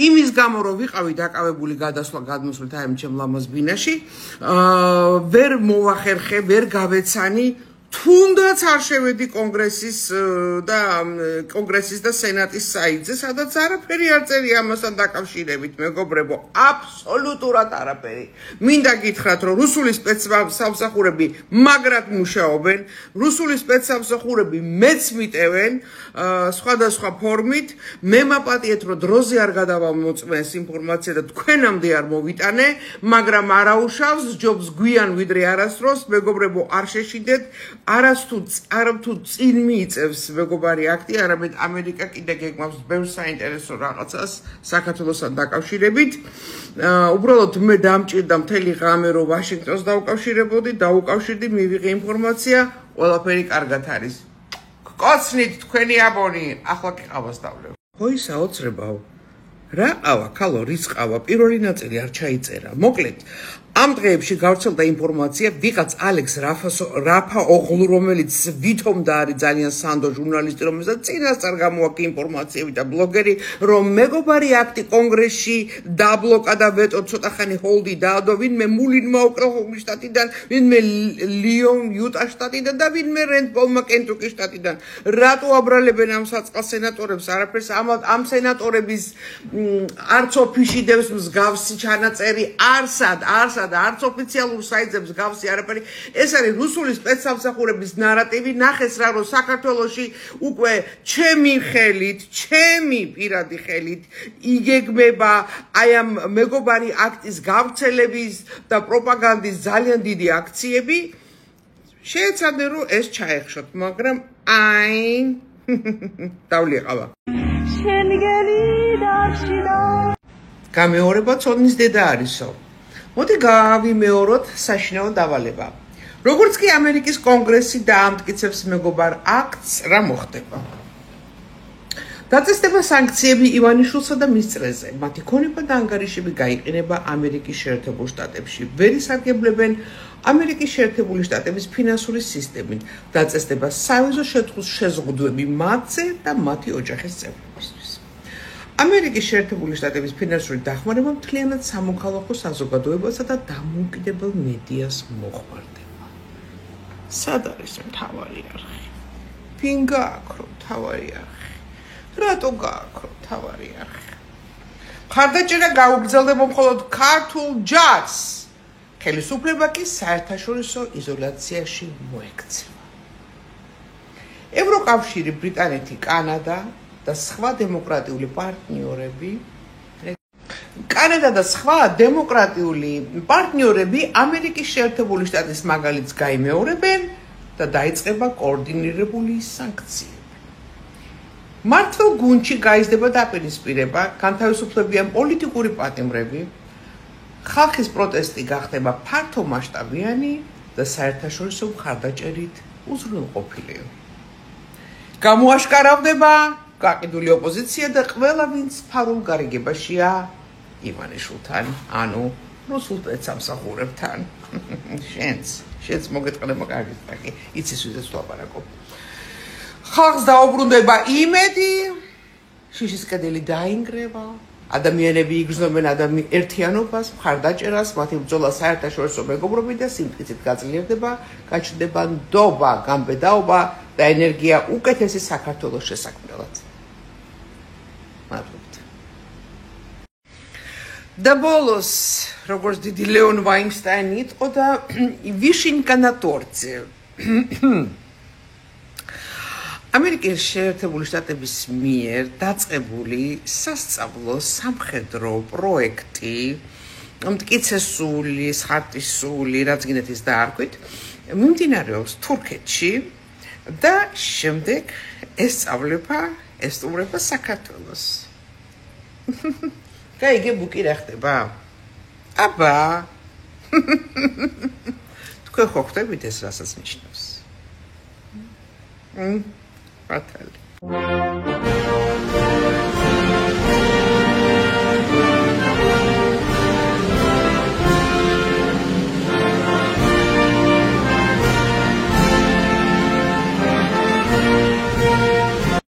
იმის გამო რომ ვიყავი დაკავებული გადასვლა გადმოსვლით აი ჩემ ლამაზ ბინაში, ვერ მოვახერხე, ვერ გავეცანი თუნდაც არ შევედი კონგრესის და სენატის საიტზე, სადაც არაფერი არ წერია ამასთან დაკავშირებით, მეგობრებო, აბსოლუტურად არაფერი. მინდა გითხრათ, რომ რუსული სპეცსამსახურები მაგრად მუშაობენ, რუსული სპეცსამსახურები მეც მიტევენ სხვადასხვა ფორმით, მე მაპატიეთ, რომ დროზე არ გადავამოწმეს ინფორმაცია და თქვენამდე არ მოვიტანე, მაგრამ არაუშავს, ჯობს გვიან ვიდრე არასდროს, მეგობრებო, არ შეშინდეთ. არამთუ წინ მიიწევს მეგობარი აქტი, არამედ ამერიკა კიდე გეგმავს ბევრ საინტერესო რაღაცას საქართველოსთან დაკავშირებით. უბრალოდ მე დამჭირდა მთელი ღამე რომ ვაშინგტონს დაუკავშირდი, მივიღე ინფორმაცია, ყველაფერი კარგად არის. გკოცნით თქვენი აბონი, ახლა კი ყავას დავლევ. ხო ისა ოცრებაო. რა ყავა, ქალორის ყავა, პირველი ნაწილი არ ჩაიწერა. მოკლედ ამ დღეებში გავრცელდა ინფორმაცია, ვიღაც ალექს რაფაოღლუ, რომელიც ვითომდა არის ძალიან სანდო ჟურნალისტი, რომელსაც წინასწარ გამოაქვს ინფორმაციები და ბლოგერი, რომ მეგობარი აქტი კონგრესში დაბლოკა და ვეტო ცოტა ხანი ჰოლდი დაადო, ვინმე მულინმა ოკლაჰომის შტატიდან, ვინმე ლიონ იუტას შტატიდან და ვინმე რენდ-პოლმა კენტუკის შტატიდან. რატო აბრალებენ ამ საწყალ სენატორებს? არაფერს ამ სენატორების არც ოფიში დევს მსგავსი ჩანაწერი, არც ოფიციალურ საიტზე მსგავსი არაფერი. ეს არის რუსული სპეცსამსახურების ნარატივი. ნახეს რა, რომ საქართველოში უკვე ჩემი პირადი ხელით იგეგმება აი ამ მეგობარი აქტის გავრცელების და პროპაგანდის ძალიან დიდი აქციები. შეეცადე რომ ეს ჩაეხშოთ, მაგრამ დავლიყავა. გამეორება ცოდნის დედა არისო. მოდი გავიმეოროთ საშინაო დავალება. როგორც კი ამერიკის კონგრესი დაამტკიცებს მეგობარ აქტს, რა მოხდება? დაწესდება სანქციები ივანიშვილსა და მის წრეზე. მათი ქონება და ანგარიშები გაიყინება ამერიკის შეერთებულ შტატებში. ვერ ისარგებლებენ ამერიკის შეერთებული შტატების ფინანსური სისტემით. დაწესდება სავიზო შეზღუდვები მათზე და მათი ოჯახის წევრებისთვის. ამერიკის შეერთებული შტატების ფინანსური დახმარება მთლიანად სამოქალაქო საზოგადოებასა და დამოუკიდებელ მედიას მოხმარდება. სად არის მთავარი არხი? ვინ გააქრო მთავარი არხი? რატო გააქრო მთავარი არხი? მხარდაჭერა გაუგრძელდება მხოლოდ ქართულ ჯარს. ხელისუფლება კი საერთაშორისო იზოლაციაში მოექცევა. ევროკავშირი, ბრიტანეთი, კანადა და სხვა დემოკრატიული პარტნიორები ამერიკის შეერთებული შტატის მაგალითს გაიმეორებენ და დაიწყება კოორდინირებული სანქციები. მართლ გუნდში გაიზრდება დაპირისპირება, განთავისუფლებიან პოლიტიკური პატიმრები, ხალხის პროტესტი გახდება ფართომასშტაბიანი და საერთაშორისო მხარდაჭერით უზრუნველყოფილი. გამოაშკარავდება გაყიდული ოპოზიცია და ყველა ვინც ფარულ გარიგებაშია ივანიშვილთან, ანუ რუსულ სპეცსამსახურებთან. შენც მოგეტყნება კარგით, პაკი, იცის ვიზაც ვლაპარაკობ. ხალხს დაუბრუნდება იმედი, შიშის კედელი დაინგრევა, ადამიანები იგრძნობენ ერთიანობას, მხარდაჭერას, მათი ბრძოლა საერთაშორისო მეგობრობით და სიმტკიცით გაძლიერდება, გაჩნდება ნდობა, გამბედაობა და ენერგია უკეთესი საქართველოს შესაქმნელად. მადლობთ. და ბოლოს, როგორც დიდი ლეონ ვაინშტაინი იყო და ვიშინკა на торте. ამერიკის შეერთებული შტატების მიერ დაწყებული სასწავლო სამხედრო პროექტი, მტკიცესული, ხარტისული, რაც გინდათ ის დაარქვით, მიმდინარეობს თურქეთში და შემდეგ ესწავლება საქართველოს. გაიგე ბუკი რა ხდება? აბა. თქვენ ხო ხვდებით ეს რასაც ნიშნავს? Fatally.